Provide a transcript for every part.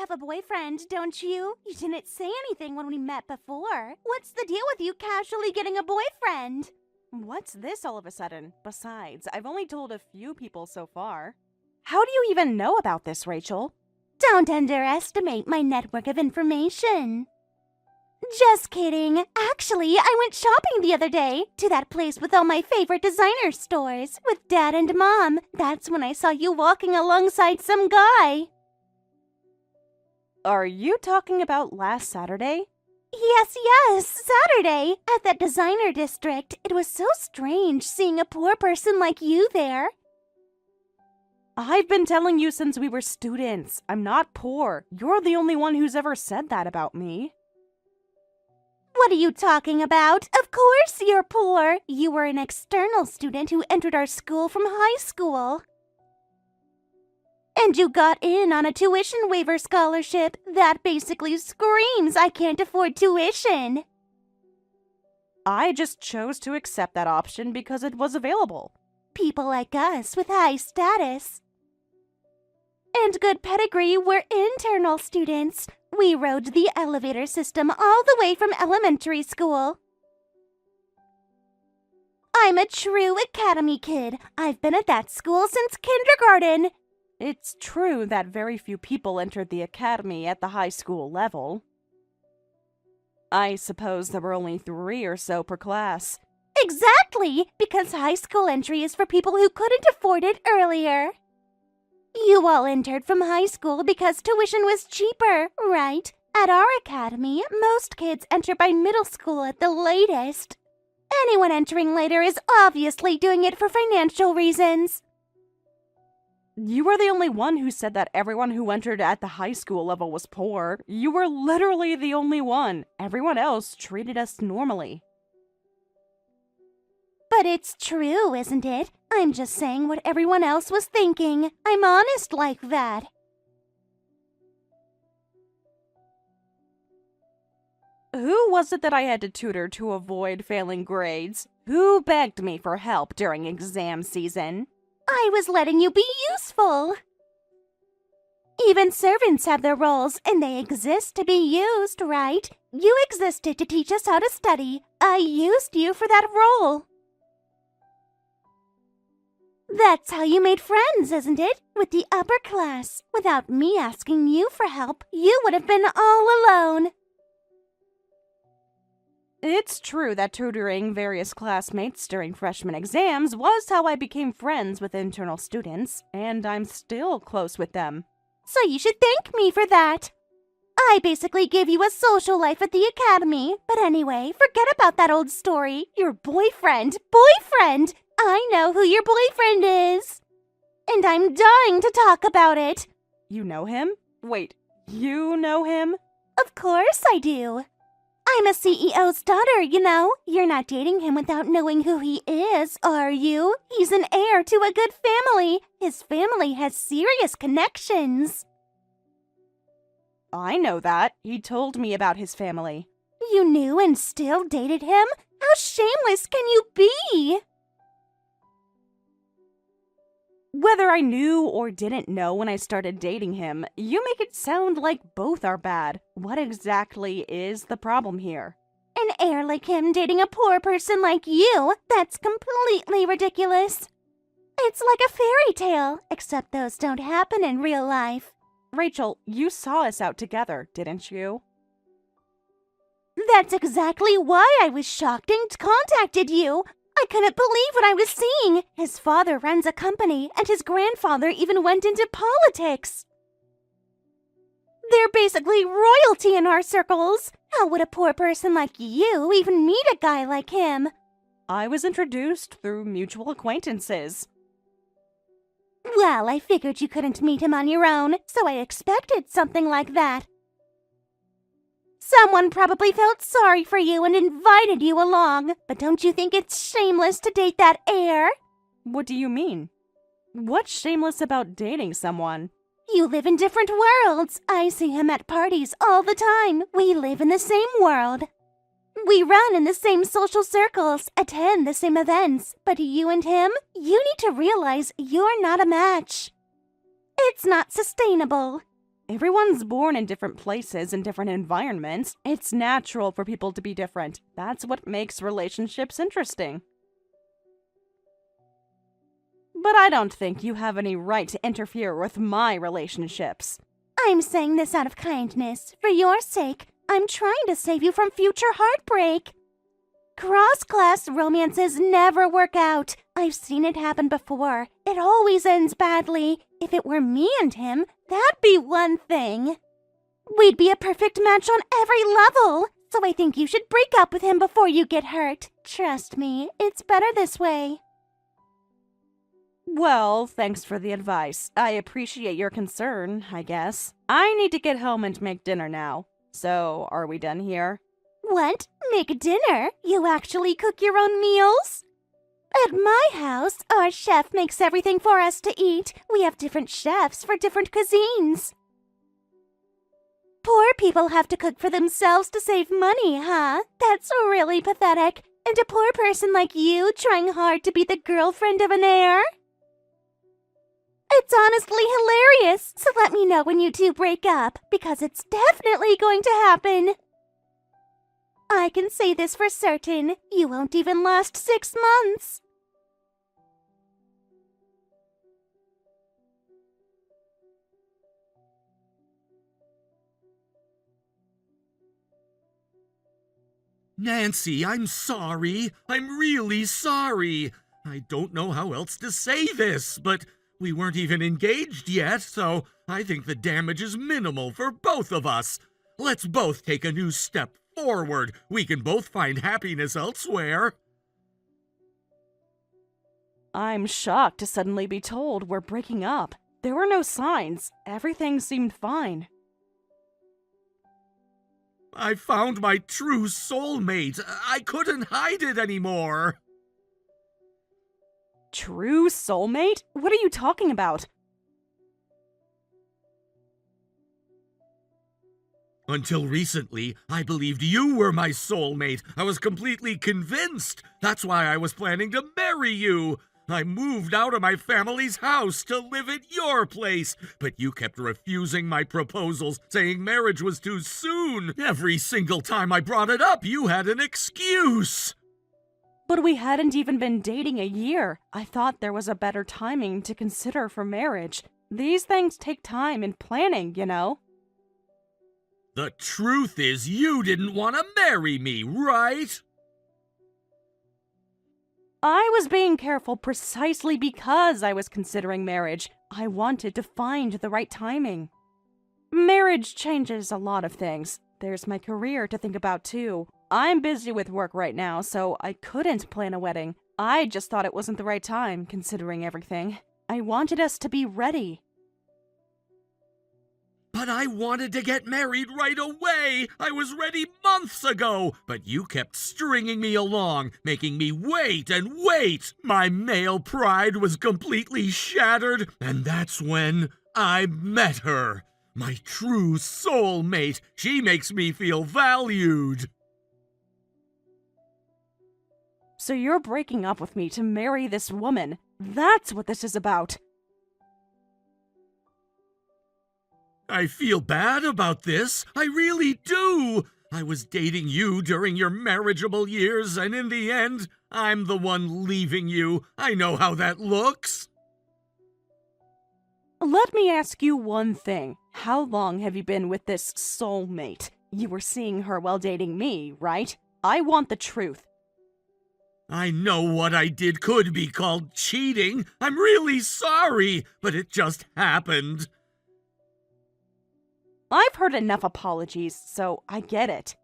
have a boyfriend, don't you? You didn't say anything when we met before. What's the deal with you casually getting a boyfriend? What's this all of a sudden? Besides, I've only told a few people so far. How do you even know about this, Rachel? Don't underestimate my network of information. Just kidding. Actually, I went shopping the other day to that place with all my favorite designer stores with Dad and Mom. That's when I saw you walking alongside some guy. Are you talking about last Saturday? Yes, Saturday, at that designer district. It was so strange seeing a poor person like you there. I've been telling you since we were students. I'm not poor. You're the only one who's ever said that about me. What are you talking about? Of course you're poor. You were an external student who entered our school from high school. And you got in on a tuition waiver scholarship. That basically screams I can't afford tuition. I just chose to accept that option because it was available. People like us with high status and good pedigree were internal students. We rode the elevator system all the way from elementary school. I'm a true academy kid. I've been at that school since kindergarten. It's true that very few people entered the academy at the high school level. I suppose there were only 3 or so per class. Exactly, because high school entry is for people who couldn't afford it earlier. You all entered from high school because tuition was cheaper, right? At our academy, most kids enter by middle school at the latest. Anyone entering later is obviously doing it for financial reasons. You were the only one who said that everyone who entered at the high school level was poor. You were literally the only one. Everyone else treated us normally. But it's true, isn't it? I'm just saying what everyone else was thinking. I'm honest like that. Who was it that I had to tutor to avoid failing grades? Who begged me for help during exam season? I was letting you be useful. Even servants have their roles, and they exist to be used, right? You existed to teach us how to study. I used you for that role. That's how you made friends, isn't it? With the upper class. Without me asking you for help, you would have been all alone. It's true that tutoring various classmates during freshman exams was how I became friends with internal students, and I'm still close with them. So you should thank me for that. I basically gave you a social life at the academy. But anyway, forget about that old story. Your boyfriend! I know who your boyfriend is. And I'm dying to talk about it. You know him? Wait, you know him? Of course I do. I'm a CEO's daughter, you know. You're not dating him without knowing who he is, are you? He's an heir to a good family. His family has serious connections. I know that. He told me about his family. You knew and still dated him? How shameless can you be? Whether I knew or didn't know when I started dating him, you make it sound like both are bad. What exactly is the problem here? An heir like him dating a poor person like you? That's completely ridiculous. It's like a fairy tale, except those don't happen in real life. Rachel, you saw us out together, didn't you? That's exactly why I was shocked and contacted you. I couldn't believe what I was seeing. His father runs a company, and his grandfather even went into politics. They're basically royalty in our circles. How would a poor person like you even meet a guy like him? I was introduced through mutual acquaintances. Well, I figured you couldn't meet him on your own, so I expected something like that. Someone probably felt sorry for you and invited you along. But don't you think it's shameless to date that heir? What do you mean? What's shameless about dating someone? You live in different worlds. I see him at parties all the time. We live in the same world. We run in the same social circles, attend the same events. But you and him, you need to realize you're not a match. It's not sustainable. Everyone's born in different places and different environments. It's natural for people to be different. That's what makes relationships interesting. But I don't think you have any right to interfere with my relationships. I'm saying this out of kindness. For your sake, I'm trying to save you from future heartbreak. Cross-class romances never work out. I've seen it happen before. It always ends badly. If it were me and him, that'd be one thing. We'd be a perfect match on every level. So I think you should break up with him before you get hurt. Trust me, it's better this way. Well, thanks for the advice. I appreciate your concern, I guess. I need to get home and make dinner now. So, are we done here? What? Make dinner? You actually cook your own meals? At my house, our chef makes everything for us to eat. We have different chefs for different cuisines. Poor people have to cook for themselves to save money, huh? That's really pathetic. And a poor person like you trying hard to be the girlfriend of an heir? It's honestly hilarious, so let me know when you two break up, because it's definitely going to happen. I can say this for certain, you won't even last 6 months. Nancy, I'm sorry. I'm really sorry. I don't know how else to say this, but we weren't even engaged yet, so I think the damage is minimal for both of us. Let's both take a new step forward. We can both find happiness elsewhere. I'm shocked to suddenly be told we're breaking up. There were no signs. Everything seemed fine. I found my true soulmate. I couldn't hide it anymore. True soulmate? What are you talking about? Until recently, I believed you were my soulmate. I was completely convinced. That's why I was planning to marry you. I moved out of my family's house to live at your place, but you kept refusing my proposals, saying marriage was too soon. Every single time I brought it up, you had an excuse. But we hadn't even been dating a year. I thought there was a better timing to consider for marriage. These things take time and planning, you know? The truth is you didn't want to marry me, right? I was being careful precisely because I was considering marriage. I wanted to find the right timing. Marriage changes a lot of things. There's my career to think about too. I'm busy with work right now, so I couldn't plan a wedding. I just thought it wasn't the right time, considering everything. I wanted us to be ready. But I wanted to get married right away. I was ready months ago, but you kept stringing me along, making me wait and wait. My male pride was completely shattered, and that's when I met her. My true soulmate. She makes me feel valued. So you're breaking up with me to marry this woman. That's what this is about. I feel bad about this. I really do. I was dating you during your marriageable years, and in the end, I'm the one leaving you. I know how that looks. Let me ask you one thing. How long have you been with this soulmate? You were seeing her while dating me, right? I want the truth. I know what I did could be called cheating. I'm really sorry, but it just happened. I've heard enough apologies, so I get it.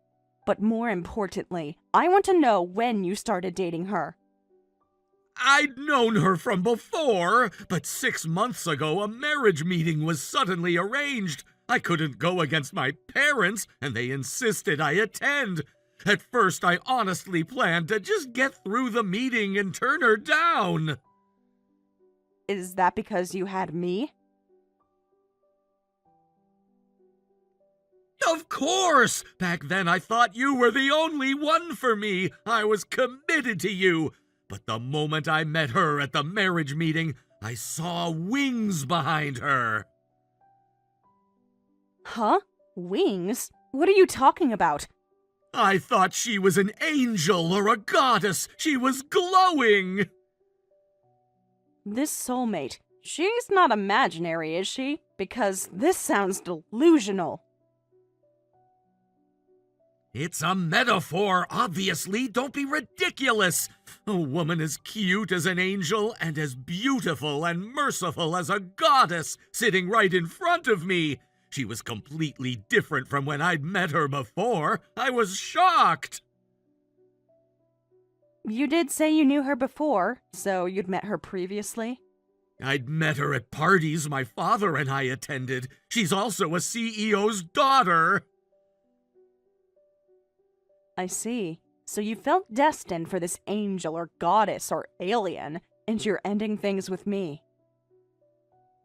But more importantly, I want to know when you started dating her. I'd known her from before, but 6 months ago a marriage meeting was suddenly arranged. I couldn't go against my parents, and they insisted I attend. At first, I honestly planned to just get through the meeting and turn her down. Is that because you had me? Of course! Back then I thought you were the only one for me. I was committed to you. But the moment I met her at the marriage meeting, I saw wings behind her. Huh? Wings? What are you talking about? I thought she was an angel or a goddess. She was glowing. This soulmate, she's not imaginary, is she? Because this sounds delusional. It's a metaphor, obviously. Don't be ridiculous. A woman as cute as an angel and as beautiful and merciful as a goddess sitting right in front of me. She was completely different from when I'd met her before. I was shocked. You did say you knew her before, so you'd met her previously? I'd met her at parties my father and I attended. She's also a CEO's daughter. I see. So you felt destined for this angel or goddess or alien, and you're ending things with me.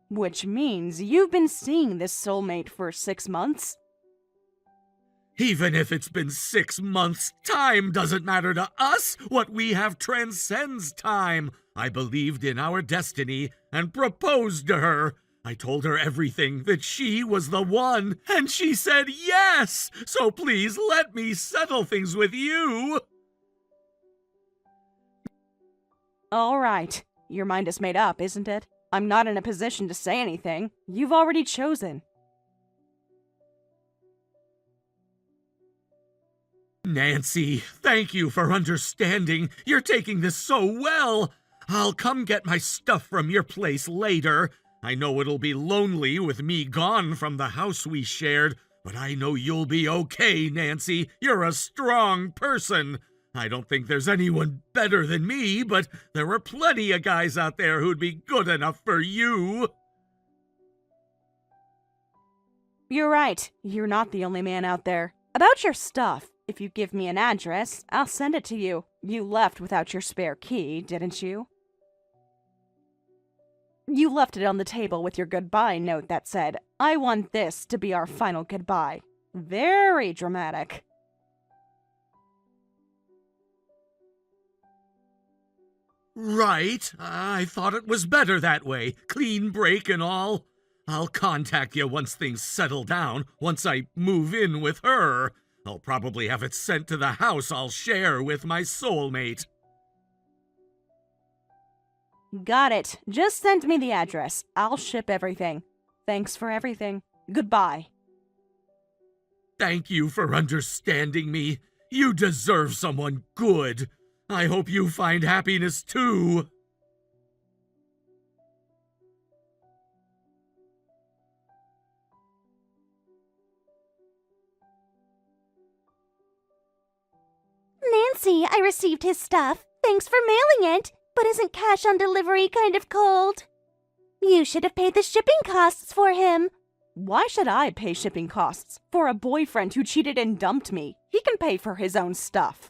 Which means you've been seeing this soulmate for 6 months? Even if it's been 6 months, time doesn't matter to us. What we have transcends time. I believed in our destiny and proposed to her. I told her everything, that she was the one, and she said yes! So please let me settle things with you! All right. Your mind is made up, isn't it? I'm not in a position to say anything. You've already chosen. Nancy, thank you for understanding. You're taking this so well. I'll come get my stuff from your place later. I know it'll be lonely with me gone from the house we shared, but I know you'll be okay, Nancy. You're a strong person. I don't think there's anyone better than me, but there are plenty of guys out there who'd be good enough for you. You're right. You're not the only man out there. About your stuff, if you give me an address, I'll send it to you. You left without your spare key, didn't you? You left it on the table with your goodbye note that said, "I want this to be our final goodbye." Very dramatic. Right. I thought it was better that way. Clean break and all. I'll contact you once things settle down, once I move in with her. I'll probably have it sent to the house I'll share with my soulmate. Got it. Just send me the address. I'll ship everything. Thanks for everything. Goodbye. Thank you for understanding me. You deserve someone good. I hope you find happiness too. Nancy, I received his stuff. Thanks for mailing it. But isn't cash on delivery kind of cold? You should have paid the shipping costs for him. Why should I pay shipping costs for a boyfriend who cheated and dumped me? He can pay for his own stuff.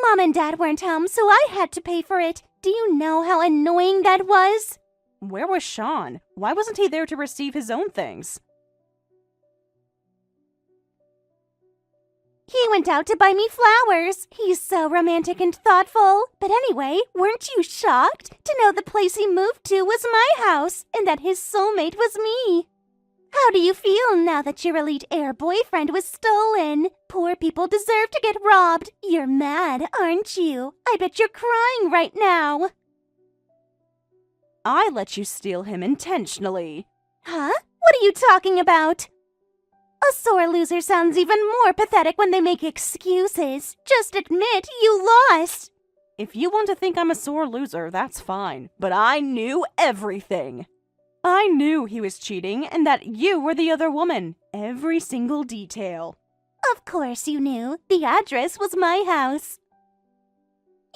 Mom and Dad weren't home, so I had to pay for it. Do you know how annoying that was? Where was Sean? Why wasn't he there to receive his own things? He went out to buy me flowers. He's so romantic and thoughtful. But anyway, weren't you shocked to know the place he moved to was my house and that his soulmate was me? How do you feel now that your elite heir boyfriend was stolen? Poor people deserve to get robbed. You're mad, aren't you? I bet you're crying right now. I let you steal him intentionally. Huh? What are you talking about? A sore loser sounds even more pathetic when they make excuses. Just admit you lost. If you want to think I'm a sore loser, that's fine. But I knew everything. I knew he was cheating and that you were the other woman. Every single detail. Of course you knew. The address was my house.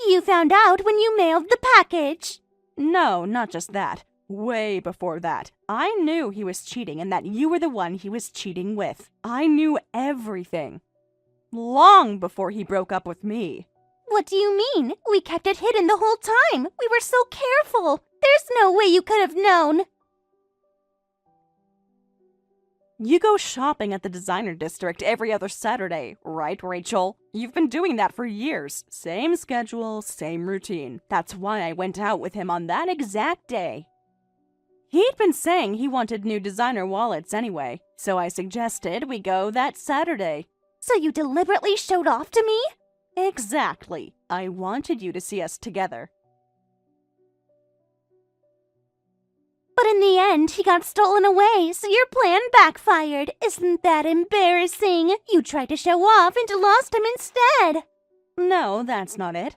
You found out when you mailed the package. No, not just that. Way before that. I knew he was cheating and that you were the one he was cheating with. I knew everything. Long before he broke up with me. What do you mean? We kept it hidden the whole time. We were so careful. There's no way you could have known. You go shopping at the designer district every other Saturday, right, Rachel? You've been doing that for years. Same schedule, same routine. That's why I went out with him on that exact day. He'd been saying he wanted new designer wallets anyway, so I suggested we go that Saturday. So you deliberately showed off to me? Exactly. I wanted you to see us together. But in the end, he got stolen away, so your plan backfired. Isn't that embarrassing? You tried to show off and lost him instead. No, that's not it.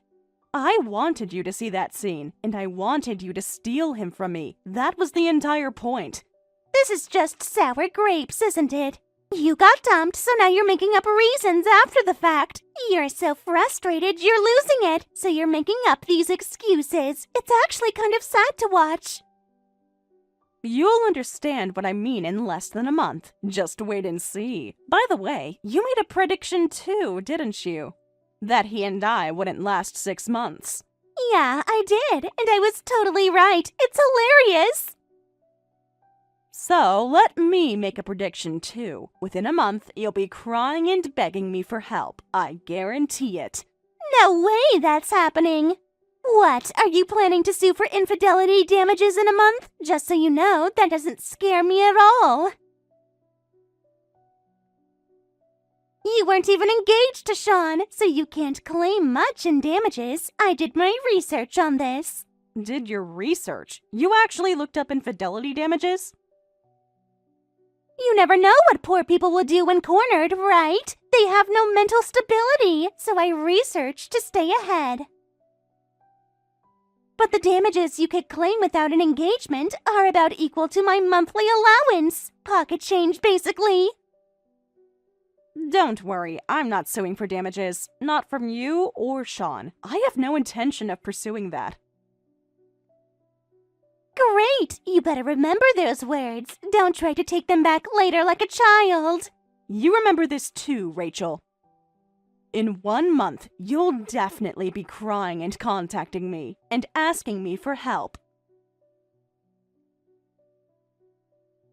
I wanted you to see that scene, and I wanted you to steal him from me. That was the entire point. This is just sour grapes, isn't it? You got dumped, so now you're making up reasons after the fact. You're so frustrated you're losing it, so you're making up these excuses. It's actually kind of sad to watch. You'll understand what I mean in less than a month. Just wait and see. By the way, you made a prediction too, didn't you? That he and I wouldn't last 6 months. Yeah, I did, and I was totally right. It's hilarious. So, let me make a prediction too. Within a month, you'll be crying and begging me for help. I guarantee it. No way that's happening. What, are you planning to sue for infidelity damages in a month? Just so you know, that doesn't scare me at all. You weren't even engaged to Sean, so you can't claim much in damages. I did my research on this. Did your research? You actually looked up infidelity damages? You never know what poor people will do when cornered, right? They have no mental stability, so I researched to stay ahead. But the damages you could claim without an engagement are about equal to my monthly allowance. Pocket change, basically. Don't worry, I'm not suing for damages. Not from you or Sean. I have no intention of pursuing that. Great! You better remember those words. Don't try to take them back later like a child. You remember this too, Rachel. In 1 month, you'll definitely be crying and contacting me and asking me for help.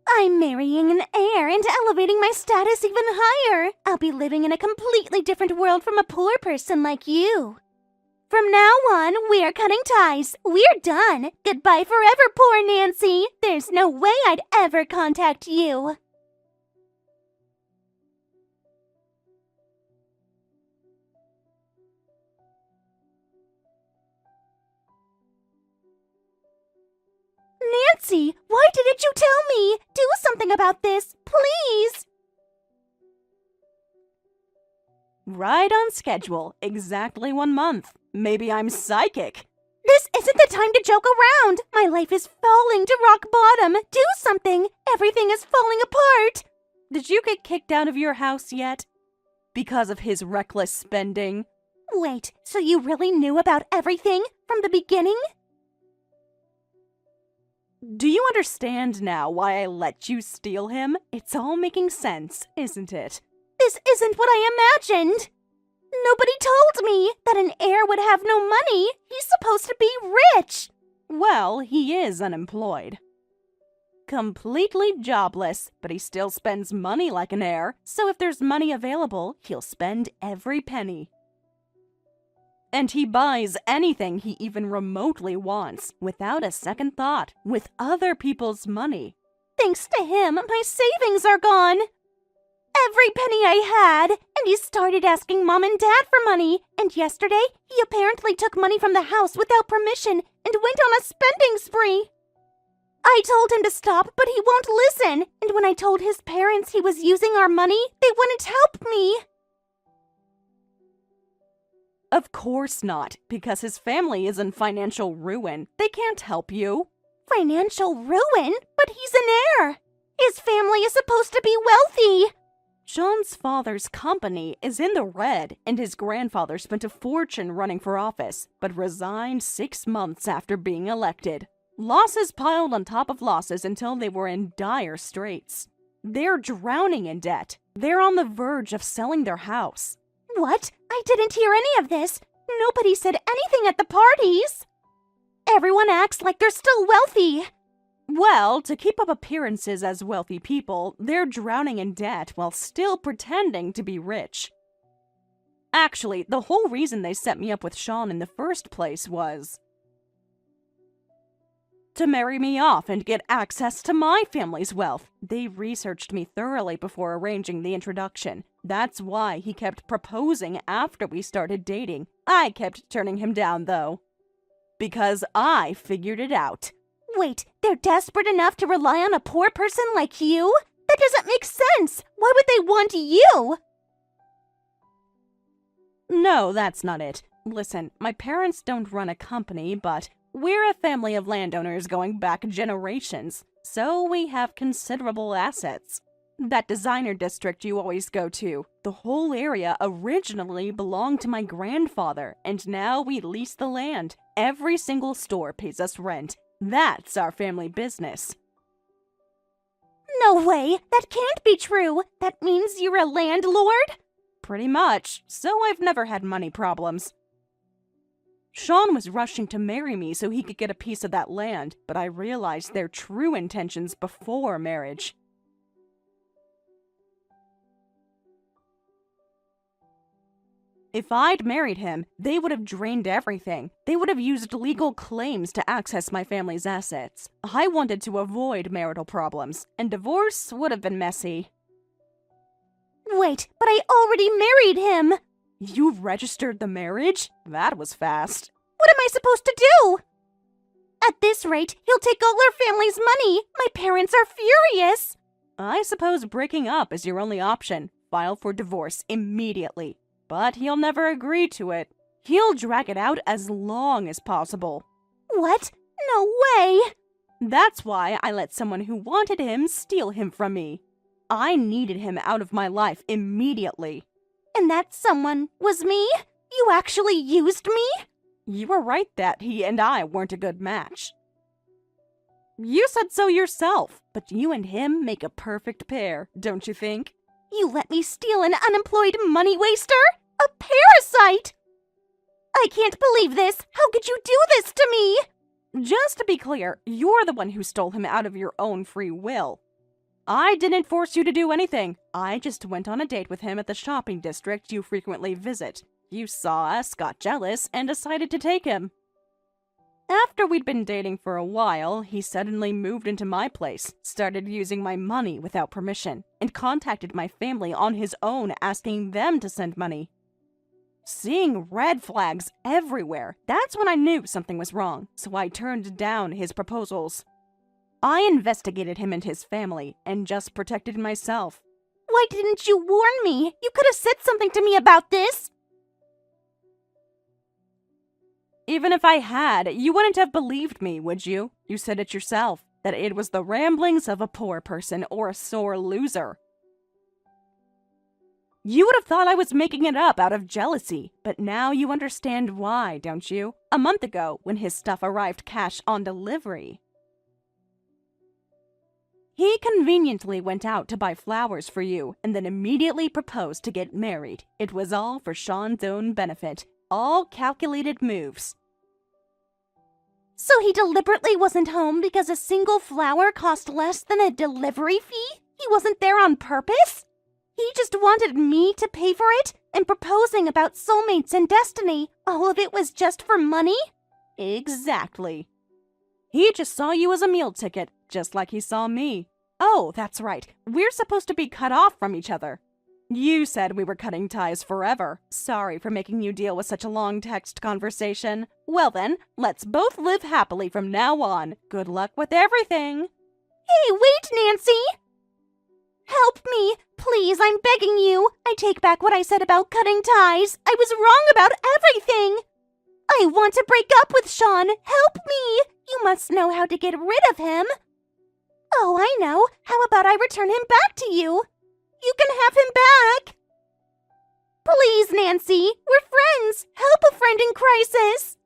I'm marrying an heir and elevating my status even higher. I'll be living in a completely different world from a poor person like you. From now on, we're cutting ties. We're done. Goodbye forever, poor Nancy. There's no way I'd ever contact you. Nancy, why didn't you tell me? Do something about this, please. Right on schedule. Exactly 1 month. Maybe I'm psychic. This isn't the time to joke around. My life is falling to rock bottom. Do something. Everything is falling apart. Did you get kicked out of your house yet? Because of his reckless spending? Wait, so you really knew about everything from the beginning? Do you understand now why I let you steal him? It's all making sense, isn't it? This isn't what I imagined. Nobody told me that an heir would have no money. He's supposed to be rich. Well, he is unemployed. Completely jobless, but he still spends money like an heir, so if there's money available, he'll spend every penny. And he buys anything he even remotely wants, without a second thought, with other people's money. Thanks to him, my savings are gone. Every penny I had, and he started asking Mom and Dad for money. And yesterday, he apparently took money from the house without permission and went on a spending spree. I told him to stop, but he won't listen. And when I told his parents he was using our money, they wouldn't help me. Of course not, because his family is in financial ruin. They can't help you. Financial ruin? But he's an heir. His family is supposed to be wealthy. John's father's company is in the red, and his grandfather spent a fortune running for office, but resigned 6 months after being elected. Losses piled on top of losses until they were in dire straits. They're drowning in debt. They're on the verge of selling their house. What? I didn't hear any of this. Nobody said anything at the parties. Everyone acts like they're still wealthy. Well, to keep up appearances as wealthy people, they're drowning in debt while still pretending to be rich. Actually, the whole reason they set me up with Sean in the first place was... To marry me off and get access to my family's wealth. They researched me thoroughly before arranging the introduction. That's why he kept proposing after we started dating. I kept turning him down, though. Because I figured it out. Wait, they're desperate enough to rely on a poor person like you? That doesn't make sense! Why would they want you? No, that's not it. Listen, my parents don't run a company, but we're a family of landowners going back generations, so we have considerable assets. That designer district you always go to, the whole area originally belonged to my grandfather, and now we lease the land. Every single store pays us rent. That's our family business. No way! That can't be true! That means you're a landlord? Pretty much, so I've never had money problems. Sean was rushing to marry me so he could get a piece of that land, but I realized their true intentions before marriage. If I'd married him, they would have drained everything. They would have used legal claims to access my family's assets. I wanted to avoid marital problems, and divorce would have been messy. Wait, but I already married him! You registered the marriage? That was fast. What am I supposed to do? At this rate, he'll take all our family's money! My parents are furious! I suppose breaking up is your only option. File for divorce immediately. But he'll never agree to it. He'll drag it out as long as possible. What? No way! That's why I let someone who wanted him steal him from me. I needed him out of my life immediately. And that someone was me? You actually used me? You were right that he and I weren't a good match. You said so yourself, but you and him make a perfect pair, don't you think? You let me steal an unemployed money waster? A parasite! I can't believe this! How could you do this to me? Just to be clear, you're the one who stole him out of your own free will. I didn't force you to do anything. I just went on a date with him at the shopping district you frequently visit. You saw us, got jealous, and decided to take him. After we'd been dating for a while, he suddenly moved into my place, started using my money without permission, and contacted my family on his own asking them to send money. Seeing red flags everywhere, that's when I knew something was wrong, so I turned down his proposals. I investigated him and his family, and just protected myself. Why didn't you warn me? You could have said something to me about this! Even if I had, you wouldn't have believed me, would you? You said it yourself, that it was the ramblings of a poor person or a sore loser. You would have thought I was making it up out of jealousy, but now you understand why, don't you? A month ago, when his stuff arrived cash on delivery, he conveniently went out to buy flowers for you and then immediately proposed to get married. It was all for Sean's own benefit. All calculated moves. So he deliberately wasn't home because a single flower cost less than a delivery fee? He wasn't there on purpose? He just wanted me to pay for it? And proposing about soulmates and destiny, all of it was just for money? Exactly. He just saw you as a meal ticket, just like he saw me. Oh, that's right. We're supposed to be cut off from each other. You said we were cutting ties forever. Sorry for making you deal with such a long text conversation. Well then, let's both live happily from now on. Good luck with everything. Hey, wait, Nancy! Help me! Please, I'm begging you! I take back what I said about cutting ties. I was wrong about everything! I want to break up with Sean! Help me! You must know how to get rid of him! Oh, I know! How about I return him back to you? You can have him back! Please, Nancy! We're friends! Help a friend in crisis!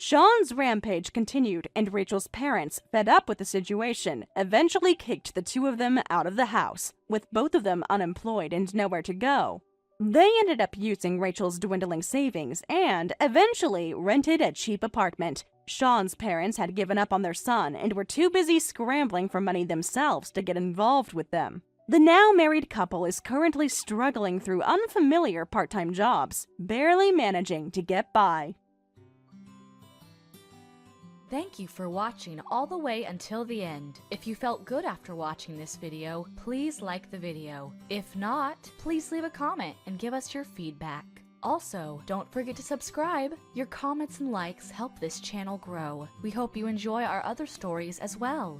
Sean's rampage continued, and Rachel's parents, fed up with the situation, eventually kicked the two of them out of the house, with both of them unemployed and nowhere to go. They ended up using Rachel's dwindling savings and, eventually, rented a cheap apartment. Sean's parents had given up on their son and were too busy scrambling for money themselves to get involved with them. The now married couple is currently struggling through unfamiliar part-time jobs, barely managing to get by. Thank you for watching all the way until the end. If you felt good after watching this video, please like the video. If not, please leave a comment and give us your feedback. Also, don't forget to subscribe. Your comments and likes help this channel grow. We hope you enjoy our other stories as well.